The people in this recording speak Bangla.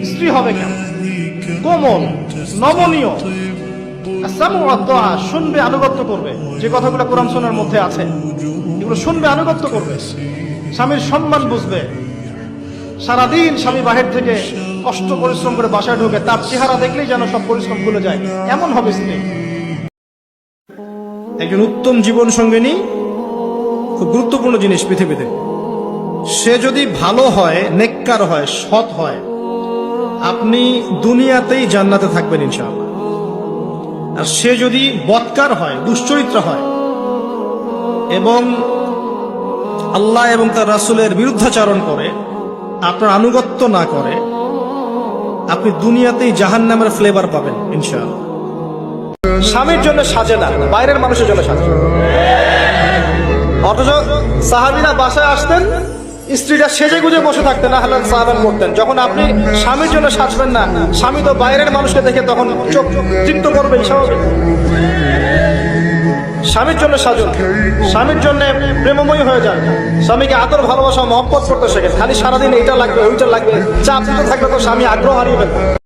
স্ত্রী হবে কেন? কোমল, নমনীয়, শুনবে, আনুগত্য করবে। যে কথাগুলো কোরআন সুন্নাহর মধ্যে আছে এগুলো শুনবে, আনুগত্য করবে, স্বামীর সম্মান বুঝবে। সারাদিন স্বামী বাহির থেকে কষ্ট পরিশ্রম করে বাসায় ঢোকে, তার চেহারা দেখলেই যেন সব পরিশ্রম ভুলে যায়, এমন হবে স্ত্রী। একজন উত্তম জীবন সঙ্গিনী খুব গুরুত্বপূর্ণ জিনিস পৃথিবীতে। সে যদি ভালো হয়, নেককার হয়, সৎ হয়, আপনি দুনিয়াতেই জান্নাতে থাকবেন ইনশাআল্লাহ। আর সে যদি বদকার হয়, দুশ্চরিত্র হয় এবং আল্লাহ এবং তার রাসূলের বিরুদ্ধাচরণ করে, আপনার আনুগত্য না করে, আপনি দুনিয়াতেই জাহান্নামের ফ্লেভার পাবেন ইনশাআল্লাহ। স্বামীর জন্য সাজে না, বাইরের মানুষের জন্য সাজে। অথচ সাহাবীরা বাসায় আসতেন, স্ত্রীরা সেজে গুজে বসে থাকতেন, আহলান সাহলান করতেন। যখন আপনি স্বামীর জন্য সাজবেন না, স্বামী তো বাইরের মানুষকে দেখে তখন চোখ তৃপ্ত করবেন, স্বাভাবিক। স্বামীর জন্য সাজুন, স্বামীর জন্য প্রেমময়ী হয়ে যান, স্বামীকে আদর, ভালোবাসা, মহব্বত করতে শেখেন। খালি সারাদিন এইটা লাগবে, ওইটা লাগবে, চাপ দিতে থাকলে তো স্বামী আগ্রহ হারিয়ে ফেলবে।